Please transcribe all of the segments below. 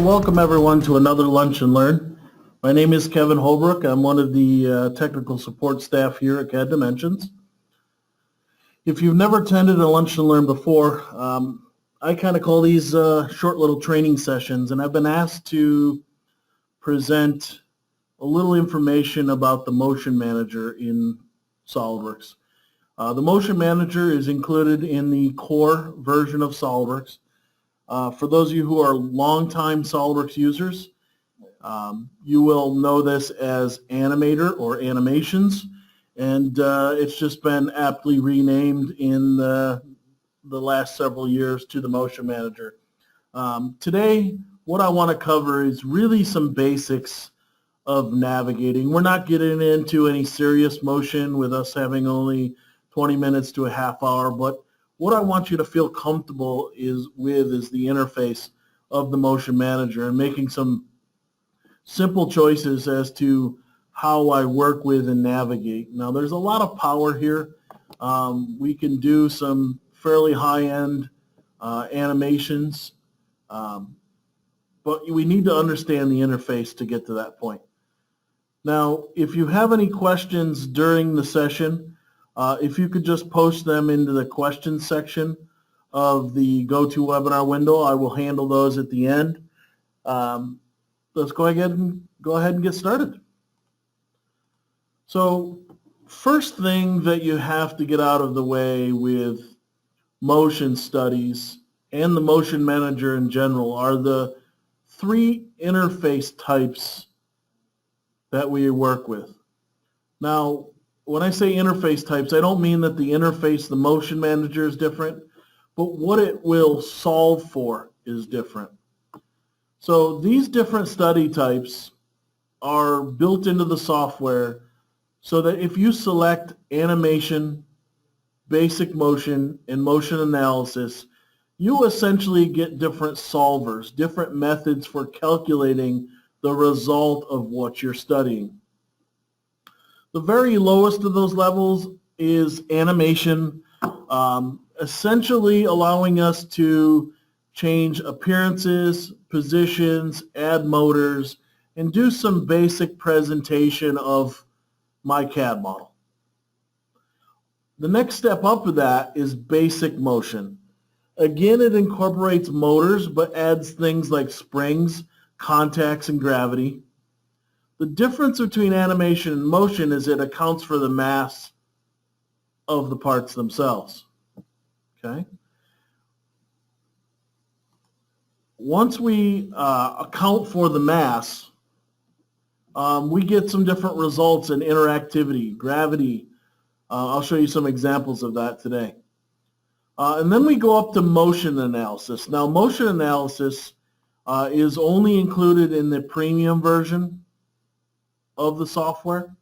Welcome everyone to another Lunch and Learn. My name is Kevin Holbrook. I'm one of the technical support staff here at CAD Dimensions. If you've never attended a Lunch and Learn before, I kind of call these short little training sessions, and I've been asked to present a little information about the Motion Manager in SOLIDWORKS. The Motion Manager is included in the core version of SOLIDWORKS. For those of you who are longtime SOLIDWORKS users, you will know this as Animator or Animations, and it's just been aptly renamed in the last several years to the Motion Manager. Today, what I want to cover is really some basics of navigating. We're not getting into any serious motion with us having only 20 minutes to a half hour, but what I want you to feel comfortable is the interface of the Motion Manager and making some simple choices as to how I work with and navigate. Now, there's a lot of power here. We can do some fairly high-end animations, but we need to understand the interface to get to that point. Now, if you have any questions during the session, if you could just post them into the questions section of the GoToWebinar window, I will handle those at the end. Let's go ahead and get started. So, first thing that you have to get out of the way with motion studies and the Motion Manager in general are the three interface types that we work with. Now, when I say interface types, I don't mean that the interface, the Motion Manager is different, but what it will solve for is different. So these different study types are built into the software so that if you select animation, basic motion, and motion analysis, you essentially get different solvers, different methods for calculating the result of what you're studying. The very lowest of those levels is animation, essentially allowing us to change appearances, positions, add motors, and do some basic presentation of my CAD model. The next step up of that is basic motion. Again, it incorporates motors, but adds things like springs, contacts, and gravity. The difference between animation and motion is it accounts for the mass of the parts themselves. Okay? Once we account for the mass, we get some different results in interactivity, gravity. I'll show you some examples of that today. And then we go up to motion analysis. Now, motion analysis is only included in the premium version of the software.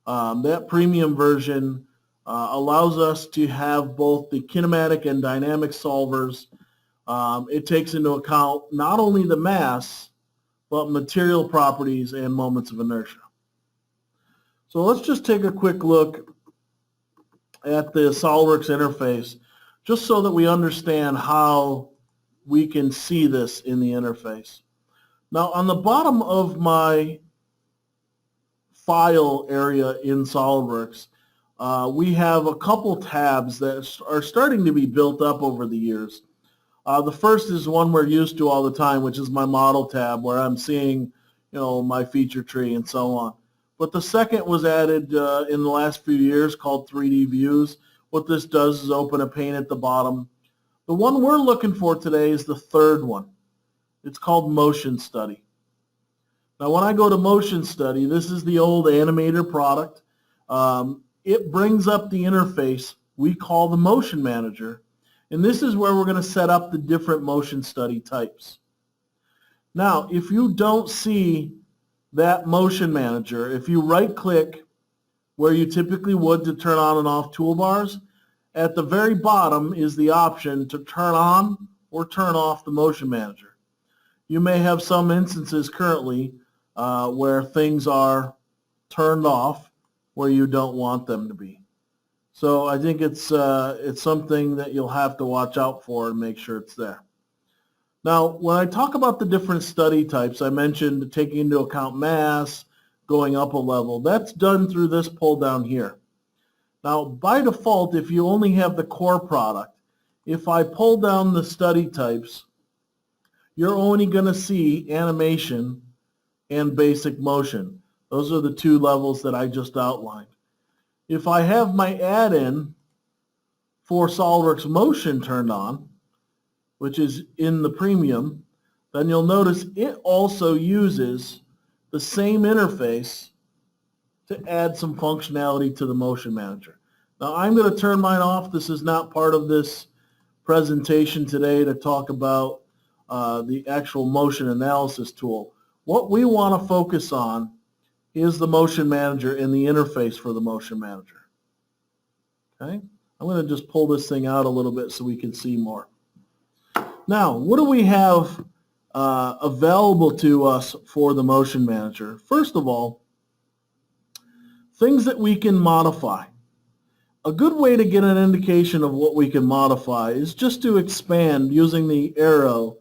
That premium version allows us to have both the kinematic and dynamic solvers. It takes into account not only the mass, but material properties and moments of inertia. So let's just take a quick look at the SOLIDWORKS interface, just so that we understand how we can see this in the interface. Now, on the bottom of my file area in SOLIDWORKS, we have a couple tabs that are starting to be built up over the years. The first is one we're used to all the time, which is my model tab, where I'm seeing, my feature tree and so on. But the second was added in the last few years, called 3D views. What this does is open a pane at the bottom. The one we're looking for today is the third one. It's called Motion Study. Now, when I go to Motion Study, this is the old Animator product. It brings up the interface we call the Motion Manager, and this is where we're going to set up the different motion study types. Now, if you don't see that Motion Manager, if you right-click where you typically would to turn on and off toolbars, at the very bottom is the option to turn on or turn off the Motion Manager. You may have some instances currently where things are turned off where you don't want them to be. So I think it's something that you'll have to watch out for and make sure it's there. Now, when I talk about the different study types, I mentioned taking into account mass, going up a level. That's done through this pull down here. Now, by default, if you only have the core product, if I pull down the study types, you're only going to see animation and basic motion. Those are the two levels that I just outlined. If I have my add-in for SOLIDWORKS Motion turned on, which is in the premium, then you'll notice it also uses the same interface to add some functionality to the Motion Manager. Now I'm going to turn mine off. This is not part of this presentation today to talk about the actual motion analysis tool. What we want to focus on is the Motion Manager and the interface for the Motion Manager. Okay? I'm going to just pull this thing out a little bit so we can see more. Now, what do we have available to us for the Motion Manager? First of all, things that we can modify. A good way to get an indication of what we can modify is just to expand using the arrow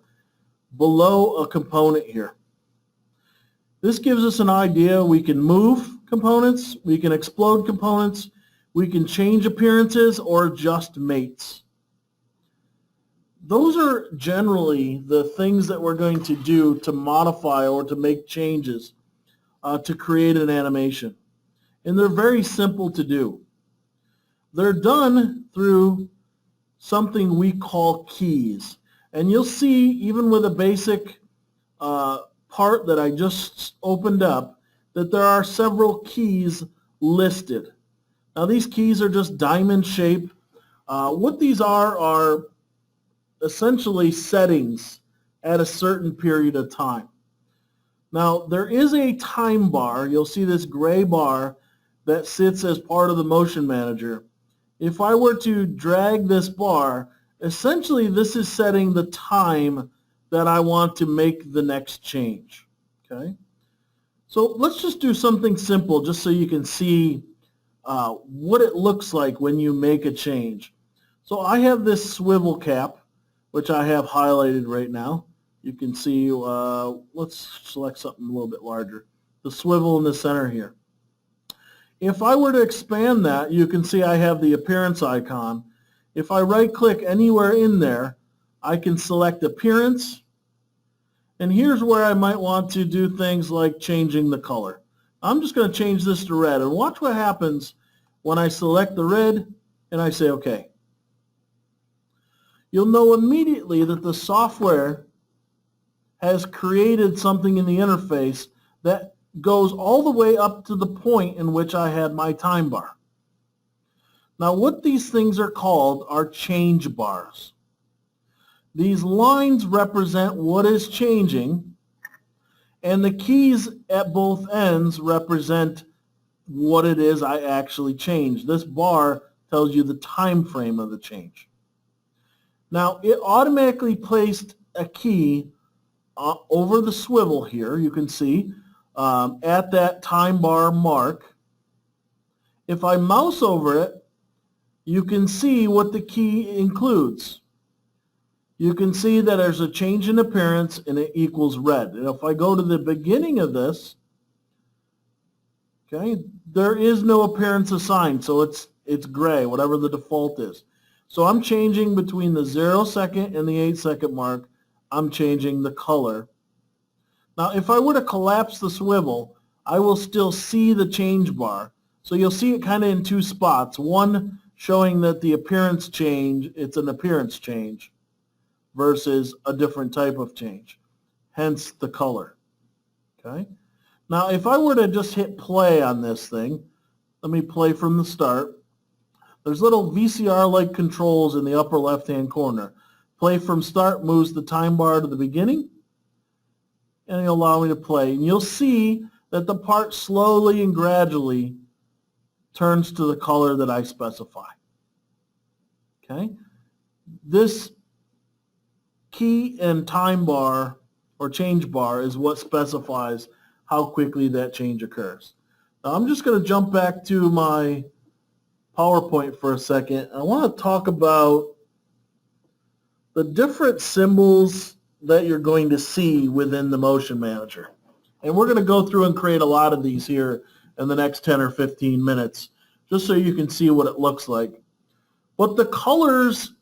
below a component here. This gives us an idea. We can move components, we can explode components, we can change appearances or adjust mates. Those are generally the things that we're going to do to modify or to make changes to create an animation. And they're very simple to do. They're done through something we call keys. And you'll see, even with a basic part that I just opened up, that there are several keys listed. Now these keys are just diamond shape. What these are essentially settings at a certain period of time. Now there is a time bar. You'll see this gray bar that sits as part of the Motion Manager. If I were to drag this bar, essentially this is setting the time that I want to make the next change. Okay? So let's just do something simple just so you can see what it looks like when you make a change. So I have this swivel cap, which I have highlighted right now. You can see, let's select something a little bit larger. The swivel in the center here. If I were to expand that, you can see I have the appearance icon. If I right-click anywhere in there, I can select appearance. And here's where I might want to do things like changing the color. I'm just going to change this to red. And watch what happens when I select the red and I say OK. You'll know immediately that the software has created something in the interface that goes all the way up to the point in which I had my time bar. Now what these things are called are change bars. These lines represent what is changing, and the keys at both ends represent what it is I actually changed. This bar tells you the time frame of the change. Now it automatically placed a key over the swivel here, you can see, at that time bar mark. If I mouse over it, you can see what the key includes. You can see that there's a change in appearance and it equals red. And if I go to the beginning of this, okay, there is no appearance assigned, so it's gray, whatever the default is. So I'm changing between the 0 second and the 8 second mark. I'm changing the color. Now if I were to collapse the swivel, I will still see the change bar. So you'll see it kind of in two spots. One showing that the appearance change, it's an appearance change versus a different type of change, hence the color. Okay. Now if I were to just hit play on this thing, let me play from the start. There's little VCR-like controls in the upper left-hand corner. Play from start moves the time bar to the beginning, and it'll allow me to play. And you'll see that the part slowly and gradually turns to the color that I specify. Okay? This key and time bar or change bar is what specifies how quickly that change occurs. Now I'm just going to jump back to my PowerPoint for a second. I want to talk about the different symbols that you're going to see within the Motion Manager. And we're going to go through and create a lot of these here in the next 10 or 15 minutes, just so you can see what it looks like. But the colors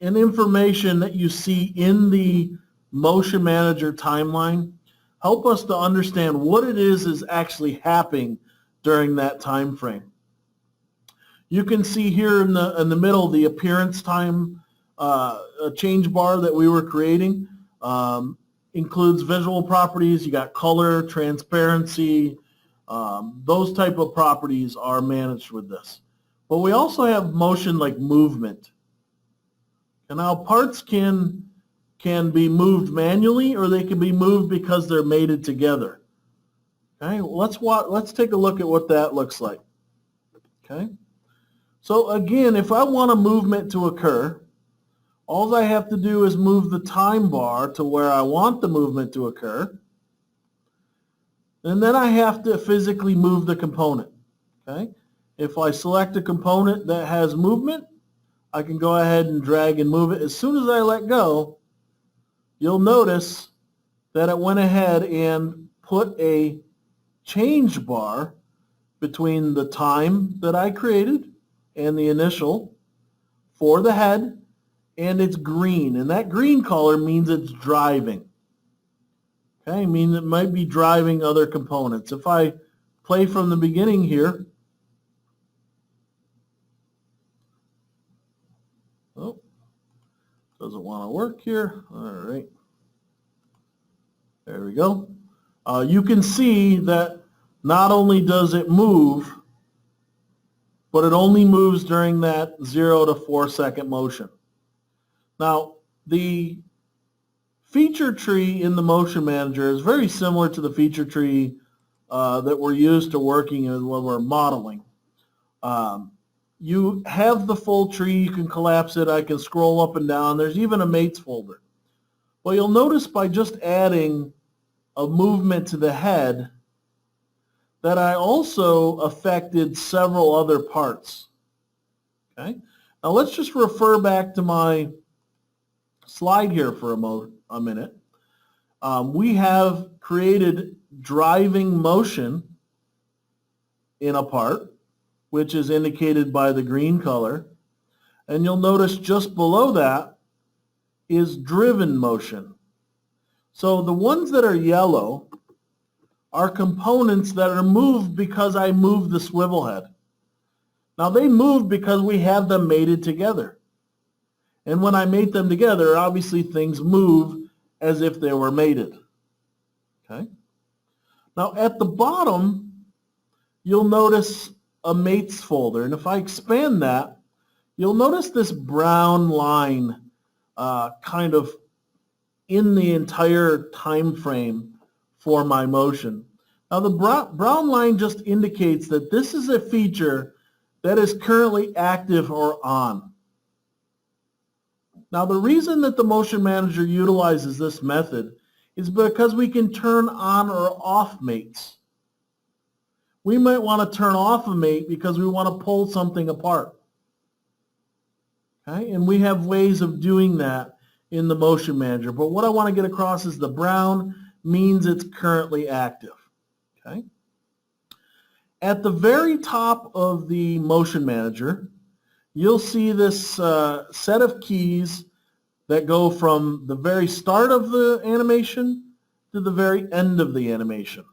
and information that you see in the Motion Manager timeline help us to understand what it is actually happening during that time frame. You can see here in the middle the appearance time change bar that we were creating. Includes visual properties. You got color, transparency. Those type of properties are managed with this. But we also have motion like movement. And now parts can be moved manually, or they can be moved because they're mated together. Okay, well, let's take a look at what that looks like. Okay, so again, if I want a movement to occur, all I have to do is move the time bar to where I want the movement to occur, and then I have to physically move the component. Okay, if I select a component that has movement, I can go ahead and drag and move it. As soon as I let go, you'll notice that it went ahead and put a change bar between the time that I created and the initial for the head, and it's green. And that green color means it's driving. Okay, I mean it might be driving other components. If I play from the beginning here, oh, doesn't want to work here. All right. There we go. You can see that not only does it move, but it only moves during that 0 to 4 second motion. Now, the feature tree in the Motion Manager is very similar to the feature tree that we're used to working in when we're modeling. You have the full tree. You can collapse it. I can scroll up and down. There's even a mates folder. Well, you'll notice by just adding a movement to the head that I also affected several other parts. Okay. Now let's just refer back to my slide here for a minute. We have created driving motion in a part, which is indicated by the green color. And you'll notice just below that is driven motion. So the ones that are yellow are components that are moved because I moved the swivel head. Now they move because we have them mated together. And when I mate them together, obviously things move as if they were mated. Okay. Now at the bottom, you'll notice a mates folder. And if I expand that, you'll notice this brown line kind of in the entire time frame for my motion. Now the brown line just indicates that this is a feature that is currently active or on. Now the reason that the Motion Manager utilizes this method is because we can turn on or off mates. We might want to turn off a mate because we want to pull something apart. Okay? And we have ways of doing that in the Motion Manager. But what I want to get across is the brown means it's currently active. Okay? At the very top of the Motion Manager, you'll see this set of keys that go from the very start of the animation to the very end of the animation.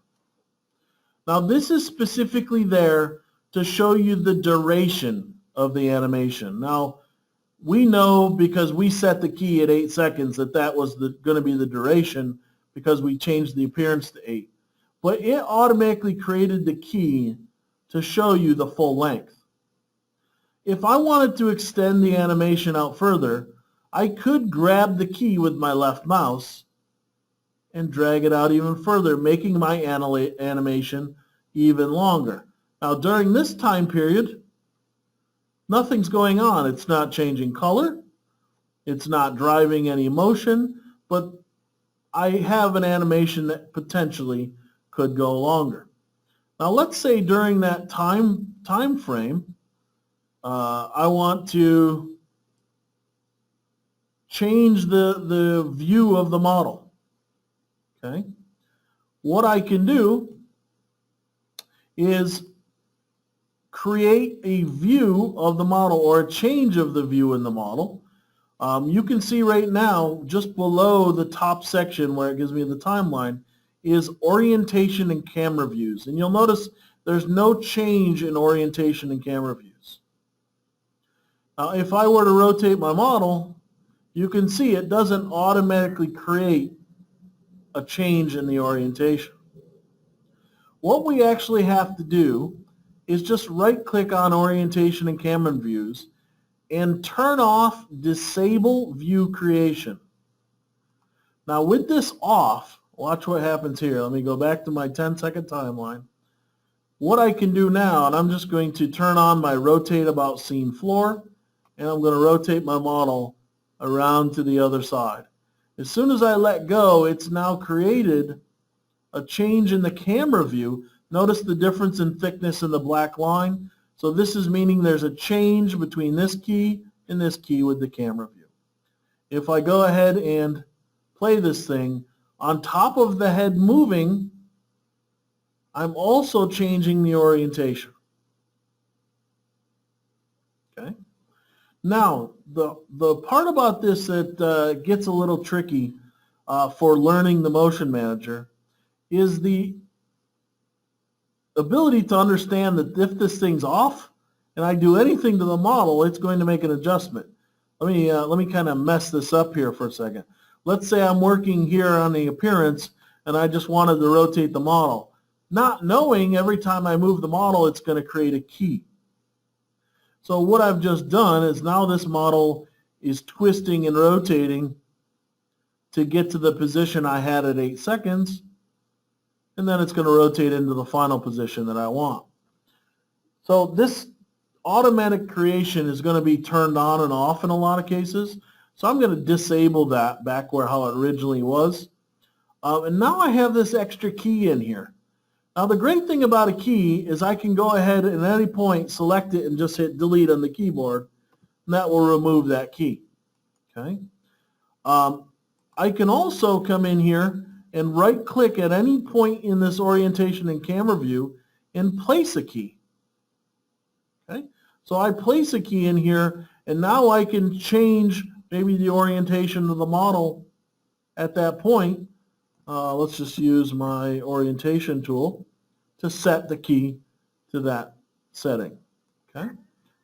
Now this is specifically there to show you the duration of the animation. Now we know because we set the key at 8 seconds that was going to be the duration because we changed the appearance to 8. But it automatically created the key to show you the full length. If I wanted to extend the animation out further, I could grab the key with my left mouse and drag it out even further, making my animation even longer. Now during this time period, nothing's going on. It's not changing color. It's not driving any motion, but I have an animation that potentially could go longer. Now let's say during that time frame, I want to change the view of the model. Okay? What I can do is create a view of the model or a change of the view in the model. You can see right now, just below the top section where it gives me the timeline, is orientation and camera views. And you'll notice there's no change in orientation and camera views. Now, if I were to rotate my model, you can see it doesn't automatically create a change in the orientation. What we actually have to do is just right-click on orientation and camera views and turn off disable view creation. Now with this off, watch what happens here. Let me go back to my 10-second timeline. What I can do now, and I'm just going to turn on my rotate about scene floor, and I'm going to rotate my model around to the other side. As soon as I let go, it's now created a change in the camera view. Notice the difference in thickness in the black line. So this is meaning there's a change between this key and this key with the camera view. If I go ahead and play this thing, on top of the head moving, I'm also changing the orientation. Okay. Now, the part about this that gets a little tricky for learning the Motion Manager is the ability to understand that if this thing's off and I do anything to the model, it's going to make an adjustment. Let me kind of mess this up here for a second. Let's say I'm working here on the appearance and I just wanted to rotate the model, not knowing every time I move the model it's going to create a key. So what I've just done is now this model is twisting and rotating to get to the position I had at 8 seconds, and then it's going to rotate into the final position that I want. So this automatic creation is going to be turned on and off in a lot of cases. So I'm going to disable that back where how it originally was. And now I have this extra key in here. Now the great thing about a key is I can go ahead and at any point select it and just hit delete on the keyboard, and that will remove that key. Okay. I can also come in here and right click at any point in this orientation and camera view and place a key. Okay. So I place a key in here and now I can change maybe the orientation of the model at that point. Let's just use my orientation tool to set the key to that setting. Okay.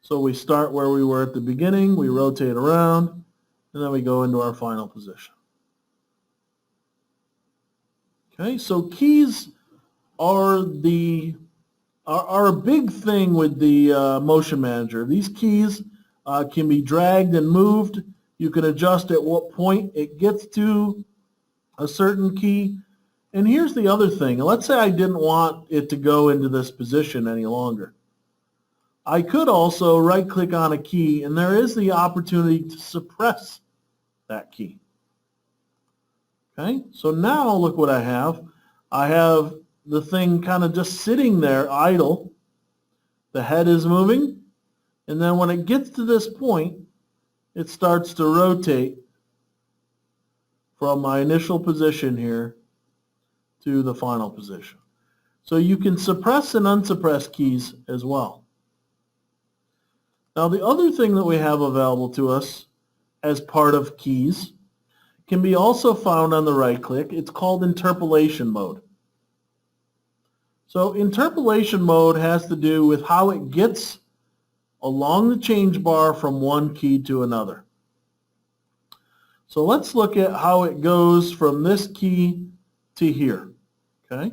So we start where we were at the beginning, we rotate around, and then we go into our final position. Okay, so keys are a big thing with the Motion Manager. These keys can be dragged and moved. You can adjust at what point it gets to a certain key. And here's the other thing. Let's say I didn't want it to go into this position any longer. I could also right-click on a key, and there is the opportunity to suppress that key. Okay, so now look what I have. I have the thing kind of just sitting there idle. The head is moving, and then when it gets to this point, it starts to rotate from my initial position here to the final position. So you can suppress and unsuppress keys as well. Now the other thing that we have available to us as part of keys can be also found on the right click. It's called interpolation mode. So interpolation mode has to do with how it gets along the change bar from one key to another. So let's look at how it goes from this key to here. Okay?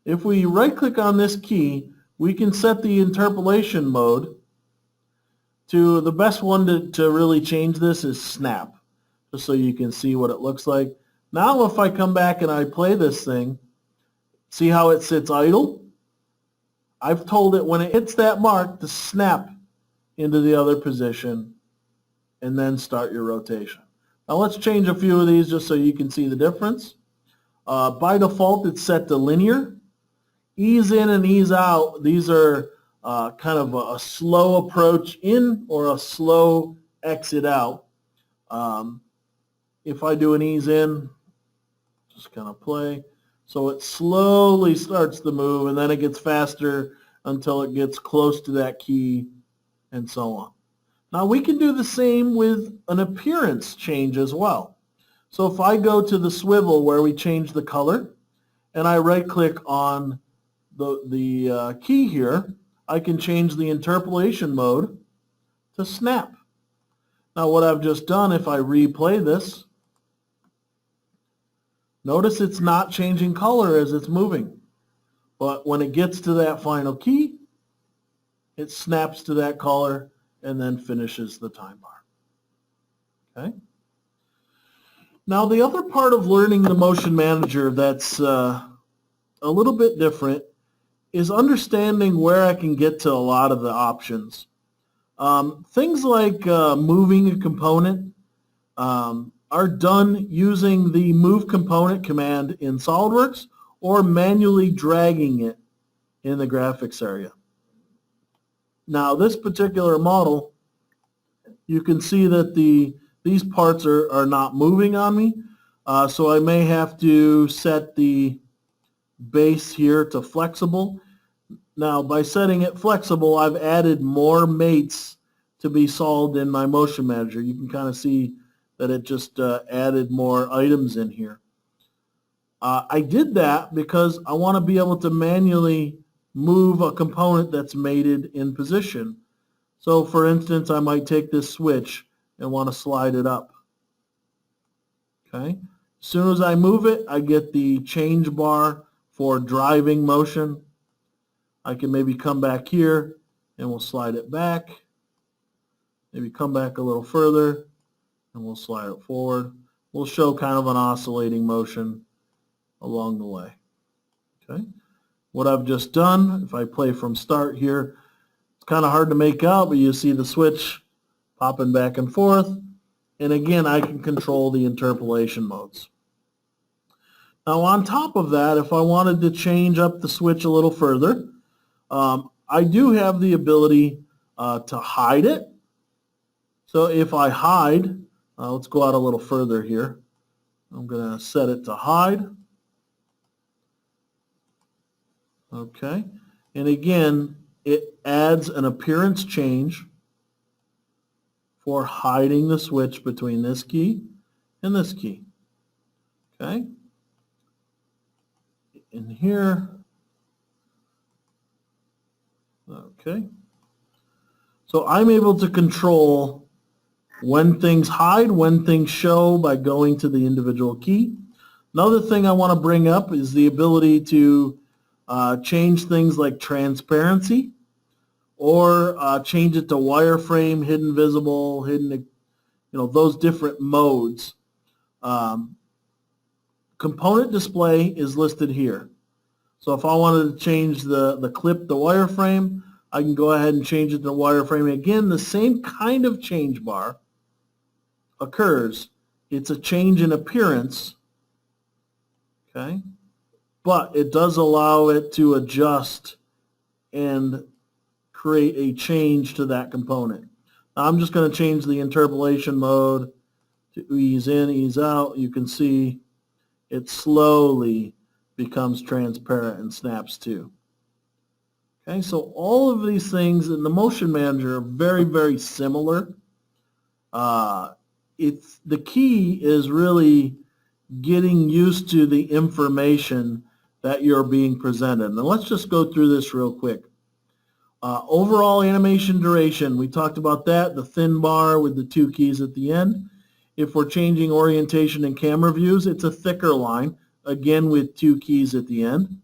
If we right click on this key, we can set the interpolation mode to the best one to really change this is snap, just so you can see what it looks like. Now if I come back and I play this thing, see how it sits idle? I've told it when it hits that mark to snap into the other position and then start your rotation. Now let's change a few of these just so you can see the difference. By default it's set to linear. Ease in and ease out, these are kind of a slow approach in or a slow exit out. if I do an ease in, just kind of play. So it slowly starts to move, and then it gets faster until it gets close to that key, and so on. Now we can do the same with an appearance change as well. So if I go to the swivel where we change the color, and I right-click on the key here, I can change the interpolation mode to snap. Now what I've just done, if I replay this, notice it's not changing color as it's moving. But when it gets to that final key, it snaps to that color and then finishes the time bar. Okay? Now the other part of learning the Motion Manager that's a little bit different is understanding where I can get to a lot of the options. Things like moving a component are done using the Move Component command in SOLIDWORKS or manually dragging it in the graphics area. Now this particular model, you can see that these parts are not moving on me, so I may have to set the base here to flexible. Now by setting it flexible, I've added more mates to be solved in my Motion Manager. You can kind of see that it just added more items in here. I did that because I want to be able to manually move a component that's mated in position. So for instance, I might take this switch and want to slide it up. Okay. As soon as I move it, I get the change bar for driving motion. I can maybe come back here and we'll slide it back. Maybe come back a little further and we'll slide it forward. We'll show kind of an oscillating motion along the way. Okay. What I've just done, if I play from start here, it's kind of hard to make out, but you see the switch popping back and forth. And again, I can control the interpolation modes. Now on top of that, if I wanted to change up the switch a little further, I do have the ability to hide it. So if I hide, let's go out a little further here. I'm going to set it to hide. Okay. And again, it adds an appearance change for hiding the switch between this key and this key. Okay. In here. Okay. So I'm able to control when things hide, when things show by going to the individual key. Another thing I want to bring up is the ability to change things like transparency or change it to wireframe, hidden visible, hidden, those different modes. Component display is listed here. So if I wanted to change the clip to wireframe, I can go ahead and change it to wireframe. Again, the same kind of change bar occurs. It's a change in appearance, okay? But it does allow it to adjust and create a change to that component. Now I'm just going to change the interpolation mode to ease in, ease out. You can see it slowly becomes transparent and snaps to. Okay, so all of these things in the Motion Manager are very, very similar. The key is really getting used to the information that you're being presented. And let's just go through this real quick. Overall animation duration, we talked about that, the thin bar with the two keys at the end. If we're changing orientation and camera views, it's a thicker line, again with two keys at the end.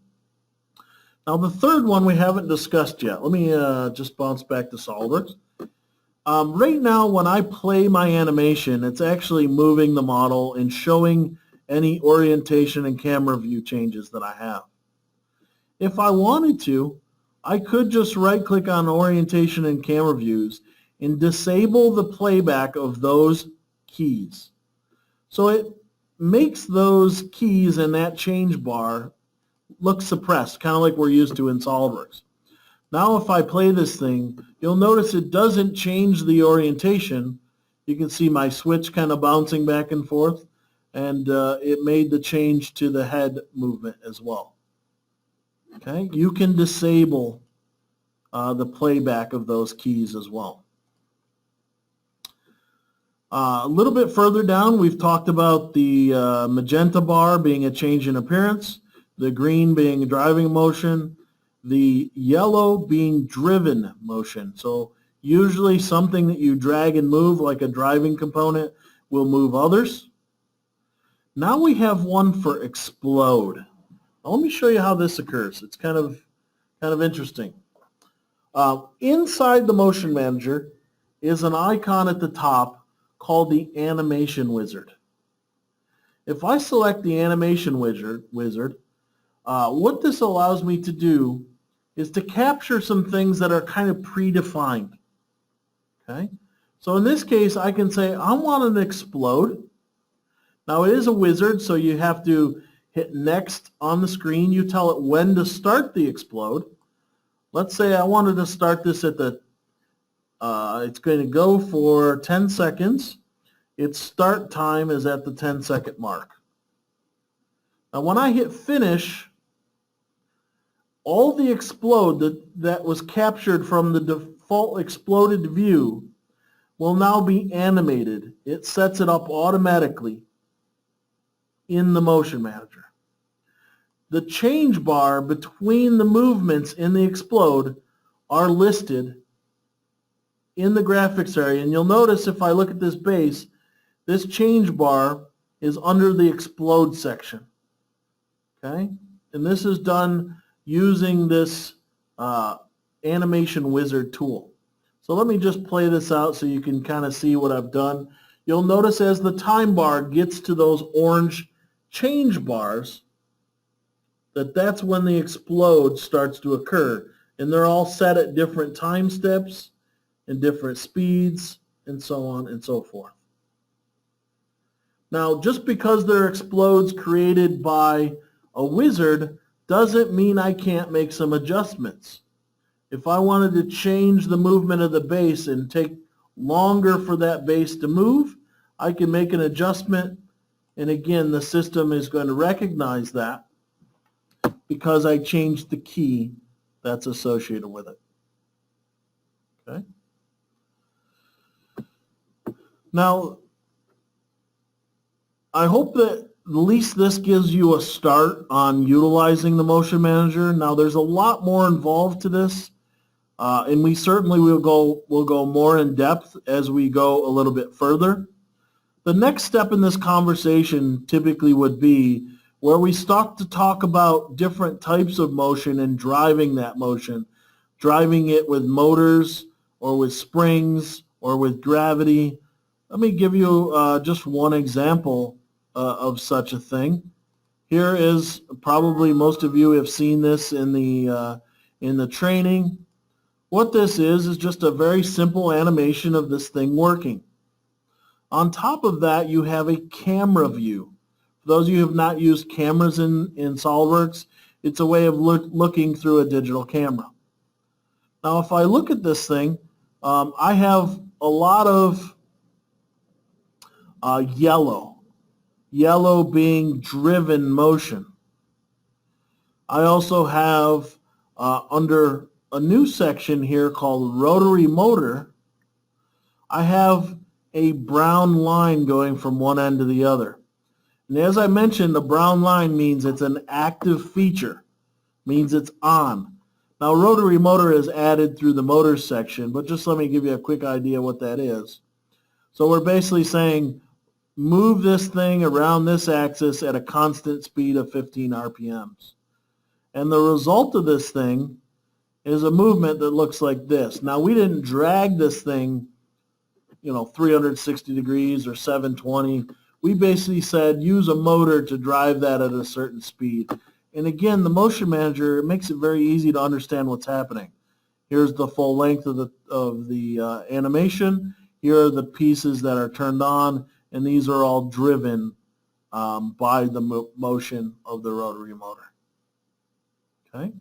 Now the third one we haven't discussed yet. Let me just bounce back to SOLIDWORKS. Right now when I play my animation, it's actually moving the model and showing any orientation and camera view changes that I have. If I wanted to, I could just right-click on orientation and camera views and disable the playback of those keys. So it makes those keys in that change bar look suppressed, kind of like we're used to in SOLIDWORKS. Now if I play this thing, you'll notice it doesn't change the orientation. You can see my switch kind of bouncing back and forth. and it made the change to the head movement as well. Okay, you can disable the playback of those keys as well. A little bit further down, we've talked about the magenta bar being a change in appearance, the green being driving motion, the yellow being driven motion. So usually something that you drag and move, like a driving component, will move others. Now we have one for explode. Now let me show you how this occurs. It's kind of interesting. Inside the Motion Manager is an icon at the top called the Animation Wizard. If I select the Animation Wizard, what this allows me to do is to capture some things that are kind of predefined. Okay? So in this case, I can say, I want an explode. Now it is a wizard, so you have to hit next on the screen. You tell it when to start the explode. Let's say I wanted to start this at the, it's going to go for 10 seconds. Its start time is at the 10-second mark. Now when I hit finish, all the explode that was captured from the default exploded view will now be animated. It sets it up automatically in the Motion Manager. The change bar between the movements in the explode are listed in the graphics area. And you'll notice if I look at this base, this change bar is under the explode section. Okay? And this is done using this Animation Wizard tool. So let me just play this out so you can kind of see what I've done. You'll notice as the time bar gets to those orange change bars, that's when the explode starts to occur. And they're all set at different time steps and different speeds and so on and so forth. Now, just because they're explodes created by a wizard doesn't mean I can't make some adjustments. If I wanted to change the movement of the base and take longer for that base to move, I can make an adjustment. And again, the system is going to recognize that because I changed the key that's associated with it. Okay. Now, I hope that at least this gives you a start on utilizing the Motion Manager. Now, there's a lot more involved to this, and we certainly will go more in depth as we go a little bit further. The next step in this conversation typically would be where we start to talk about different types of motion and driving that motion, driving it with motors or with springs or with gravity. Let me give you just one example of such a thing. Here is, probably most of you have seen this in the training. What this is just a very simple animation of this thing working. On top of that, you have a camera view. For those of you who have not used cameras in SOLIDWORKS, it's a way of looking through a digital camera. Now, if I look at this thing, I have a lot of yellow being driven motion. I also have under a new section here called rotary motor, I have a brown line going from one end to the other. And as I mentioned, the brown line means it's an active feature, means it's on. Now, rotary motor is added through the motors section, but just let me give you a quick idea what that is. So we're basically saying move this thing around this axis at a constant speed of 15 RPMs. And the result of this thing is a movement that looks like this. Now, we didn't drag this thing 360 degrees or 720. We basically said use a motor to drive that at a certain speed. And again, the Motion Manager, it makes it very easy to understand what's happening. Here's the full length of the animation. Here are the pieces that are turned on, and these are all driven by the motion of the rotary motor. Okay,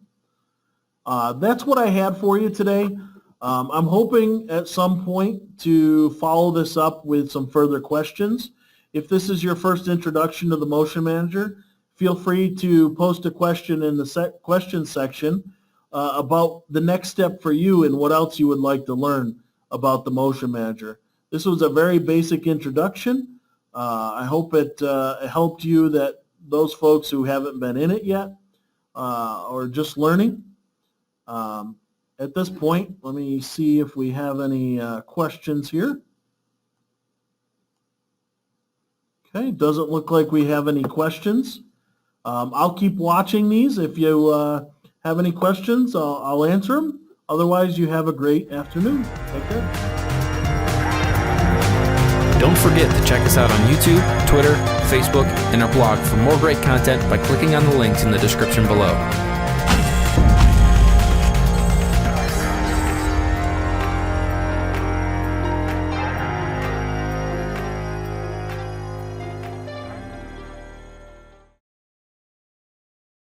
that's what I had for you today. I'm hoping at some point to follow this up with some further questions. if this is your first introduction to the Motion Manager, feel free to post a question in the question section about the next step for you and what else you would like to learn about the Motion Manager. This was a very basic introduction. I hope it helped you, that those folks who haven't been in it yet or just learning. At this point, let me see if we have any questions here. Okay, doesn't look like we have any questions. I'll keep watching these. If you have any questions, I'll answer them. Otherwise, you have a great afternoon. Take care. Don't forget to check us out on YouTube, Twitter, Facebook, and our blog for more great content by clicking on the links in the description below.